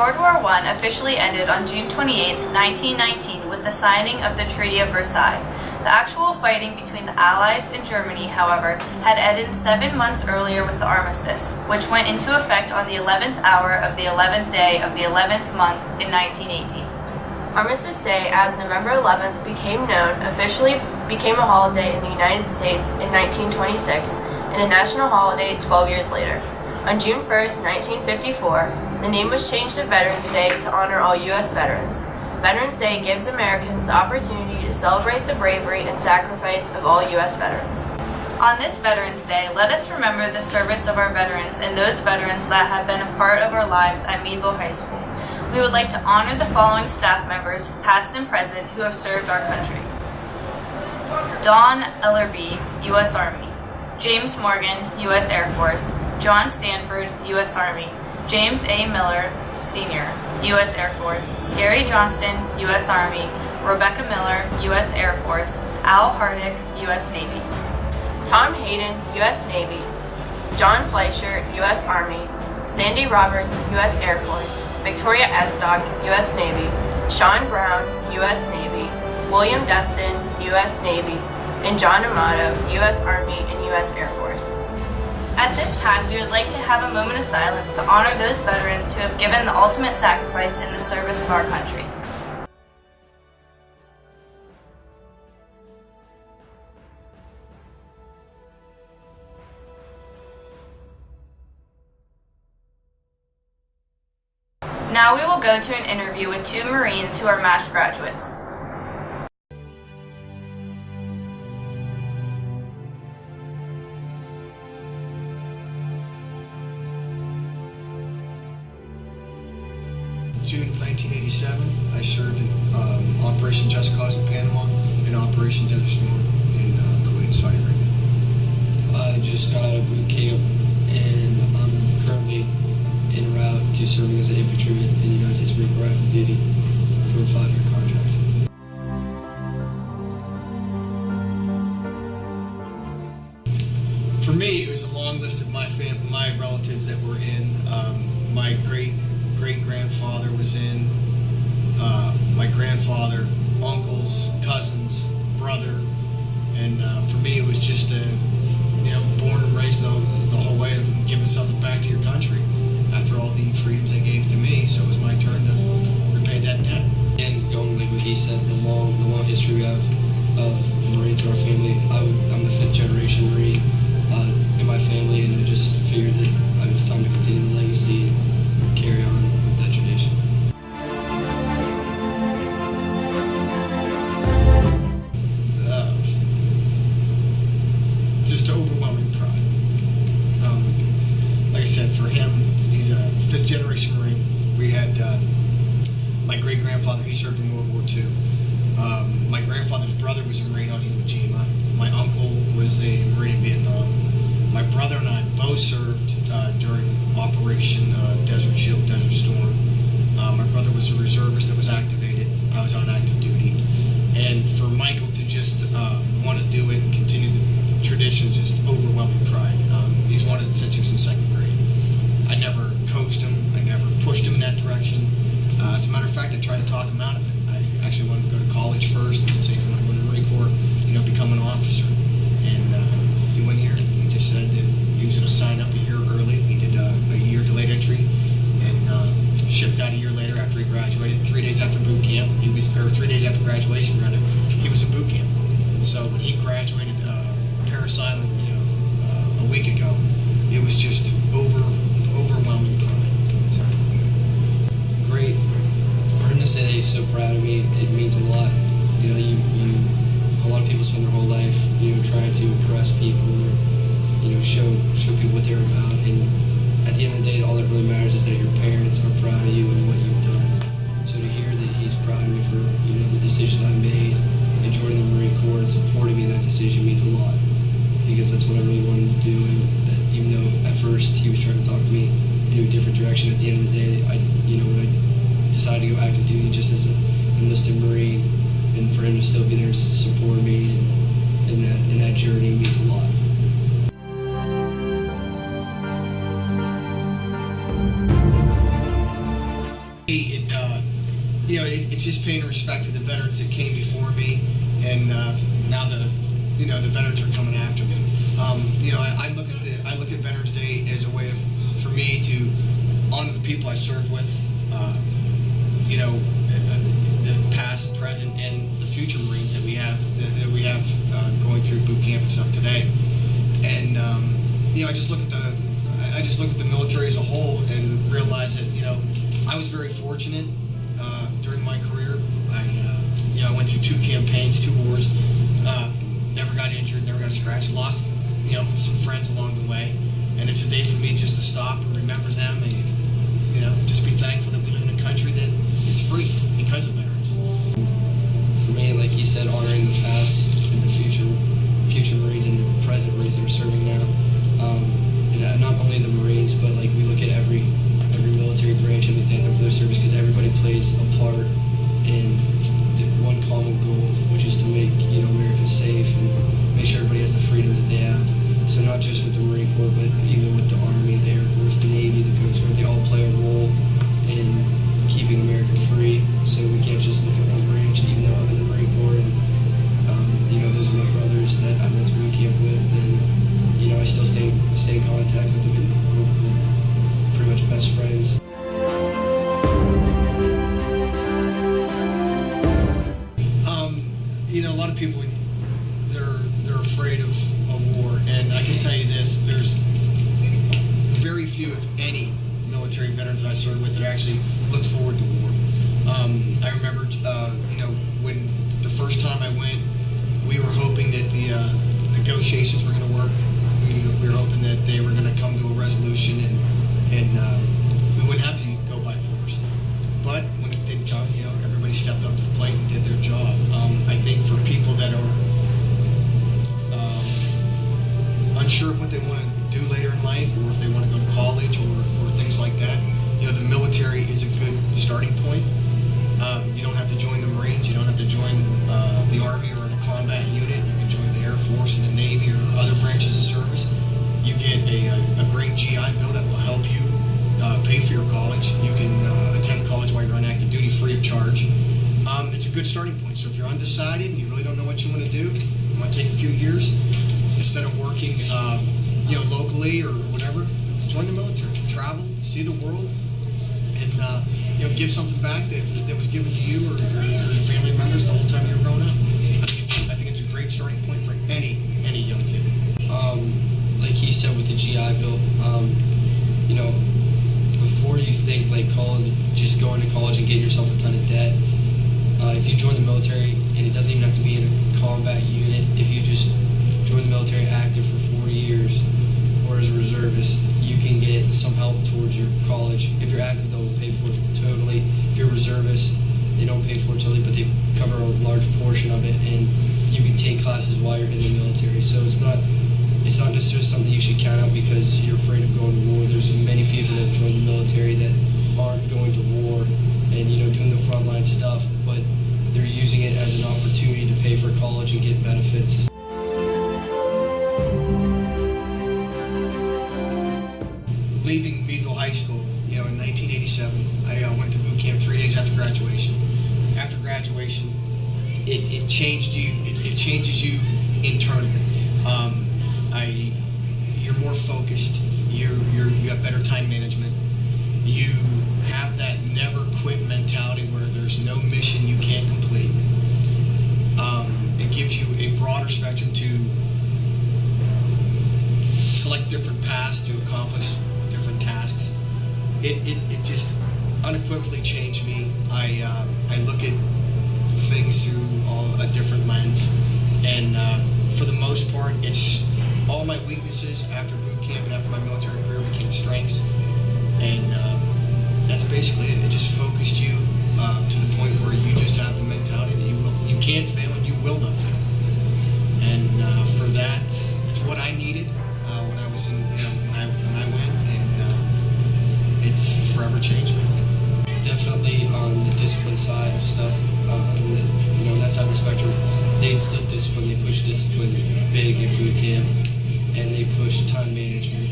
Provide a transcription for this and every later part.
World War I officially ended on June 28, 1919 with the signing of the Treaty of Versailles. The actual fighting between the Allies and Germany, however, had ended 7 months earlier with the armistice, which went into effect on the 11th hour of the 11th day of the 11th month in 1918. Armistice Day, as November 11th became known, officially became a holiday in the United States in 1926 and a national holiday 12 years later. On June 1st, 1954, the name was changed to Veterans Day to honor all U.S. veterans. Veterans Day gives Americans the opportunity to celebrate the bravery and sacrifice of all U.S. veterans. On this Veterans Day, let us remember the service of our veterans and those veterans that have been a part of our lives at Meadville High School. We would like to honor the following staff members, past and present, who have served our country. Don Ellerby, U.S. Army. James Morgan, U.S. Air Force. John Stanford, U.S. Army. James A. Miller, Sr., U.S. Air Force. Gary Johnston, U.S. Army. Rebecca Miller, U.S. Air Force. Al Hardick, U.S. Navy. Tom Hayden, U.S. Navy. John Fleischer, U.S. Army. Sandy Roberts, U.S. Air Force. Victoria Estock, U.S. Navy. Sean Brown, U.S. Navy. William Destin, U.S. Navy. And John Amato, U.S. Army and U.S. Air Force. At this time, we would like to have a moment of silence to honor those veterans who have given the ultimate sacrifice in the service of our country. Now we will go to an interview with two Marines who are MASH graduates. June of 1987, I served in Operation Just Cause in Panama and Operation Desert Storm in Kuwait and Saudi Arabia. I just got out of boot camp and I'm currently en route to serving as an infantryman in the United States Marine Corps active duty for a 5-year contract. For me, it was a long list of my relatives that were in. My great-grandfather was in. My grandfather, uncles, cousins, brother, and for me, it was just born and raised the whole way of giving something back to your country after all the freedoms they gave to me. So it was my turn to repay that debt. And going like what he said, the long history we have of Marines in our family. I'm the 5th generation Marine in my family, and I just figured that it was time to continue the legacy and carry on with that tradition. Just overwhelming pride. Like I said, for him, he's a 5th generation Marine. We had my great-grandfather, he served in World War II. My grandfather's brother was a Marine on Iwo Jima. My uncle was a Marine in Vietnam. My brother and I both served during Operation Desert Shield, Desert Storm. My brother was a reservist that was activated. I was on active duty. And for Michael to just want to do it and continue the tradition, just overwhelming pride. He's wanted it since he was in 2nd grade. I never coached him. I never pushed him in that direction. As a matter of fact, I tried to talk him out of it. I actually wanted to go to college first and then say if you want to go to the Marine Corps, become an officer. And he went here and he just said that he was going to sign up a year early. He did a year delayed entry and shipped out a year later after he graduated. 3 days after boot camp, 3 days after graduation rather, he was in boot camp. So when he graduated Parris Island, a week ago, it was just overwhelming pride. So. Great. For him to say that he's so proud of me, it means a lot. A lot of people spend their whole life, trying to impress people or, show people what they're about. And at the end of the day, all that really matters is that your parents are proud of you and what you've done. So to hear that he's proud of me for, the decisions I made and joining the Marine Corps and supporting me in that decision means a lot. Because that's what I really wanted to do. And that even though at first he was trying to talk to me in a different direction, at the end of the day, when I decided to go active duty just as an enlisted Marine, and for him to still be there to support me in that journey means a lot. it's just paying respect to the veterans that came before me, and now the veterans are coming after me. I look at Veterans Day as a way for me to honor the people I serve with. The past, present, and the future Marines that we have going through boot camp and stuff today. And I just look at the military as a whole and realize that I was very fortunate during my career. I went through 2 campaigns, 2 wars, never got injured, never got a scratch, lost some friends along the way, and it's a day for me just to stop and remember them and just be thankful that we live in a country that is free because of veterans. For me, like he said, honoring the past and the future Marines and the present Marines that are serving now, and not only the Marines, but like we look at every military branch and we thank them for their service, because everybody plays a part in the one common goal, which is to make America safe and make sure everybody has the freedoms that they have. So not just with the Marine Corps, but even with the Army, the Air Force, the Navy, the Coast Guard, they all play a role in keeping America free. So we can't just look at one branch, even though I'm in the Marine Corps, and those are my brothers that I went to boot camp with, and I still stay in contact with them, and we're pretty much best friends. A lot of people, they're afraid of a war, and I can tell you this: there's very few, if any, military veterans that I served with that actually look forward to war. I remember, when the first time I went, we were hoping that the negotiations were going to work. We were hoping that they were going to come to a resolution, and we wouldn't have to go by force. But when it did come, everybody stepped up to the plate and did their job. I think for people that are unsure of what they want to do later in life, or if they want to go to college or things like that, the military is a good starting point. You don't have to join the Marines, you don't have to join the Army or in a combat unit. You can join the Air Force and the Navy or other branches of service. You get a great GI Bill that will help you pay for your college. You can attend college while you're on active duty free of charge. It's a good starting point. So if you're undecided and you really don't know what you want to do, you want to take a few years, instead of working locally or whatever, join the military. Travel, see the world, and give something back that was given to you or your family members the whole time you were growing up. I think it's a great starting point for any young kid. Like he said with the GI Bill, before you think like college, just going to college and getting yourself a ton of debt, if you join the military, and it doesn't even have to be in a combat unit, if you just join the military active for 4 years or as a reservist, you can get some help towards your college. If you're active, they'll pay for it totally. If you're a reservist, they don't pay for it totally, but they cover a large portion of it, and you can take classes while you're in the military. So it's not necessarily something you should count out because you're afraid of going to war. There's many people that have joined the military that aren't going to war and doing the frontline stuff, but they're using it as an opportunity to pay for college and get benefits. Leaving Meadville High School, in 1987, I went to boot camp 3 days after graduation. After graduation, it changed you. It changes you internally. You're more focused. You have better time management. You have that never quit mentality where there's no mission you can't complete. It gives you a broader spectrum to select different paths to accomplish different tasks. It just unequivocally changed me. I look at things through a different lens, and for the most part, it's all my weaknesses after boot camp and after my military career became strengths, and that's basically it. It just focused you to the point where you just have the mentality that you can't fail and you will not fail. And for that, it's what I needed when I was when I went, and it's forever changed me. Definitely on the discipline side of stuff, on that side of the spectrum, they instill discipline. They push discipline big in boot camp, and they push time management.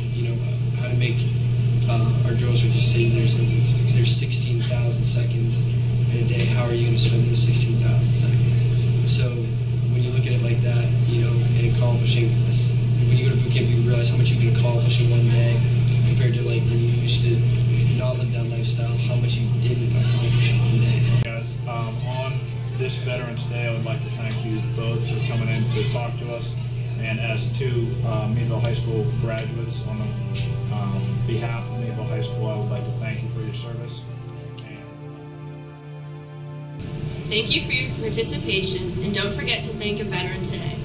How to make our drill instructors say there's 16,000 seconds in a day, how are you going to spend those 16,000 seconds? So when you look at it like that, you know, and accomplishing this, when you go to boot camp, you realize how much you can accomplish in one day compared to like when you used to not live that lifestyle, how much you didn't accomplish in one day. Guys, on this Veterans Day, I would like to thank you both for coming in to talk to us. And as two Meadville High School graduates, on the behalf of Meadville High School, I would like to thank you for your service. Thank you for your participation, and don't forget to thank a veteran today.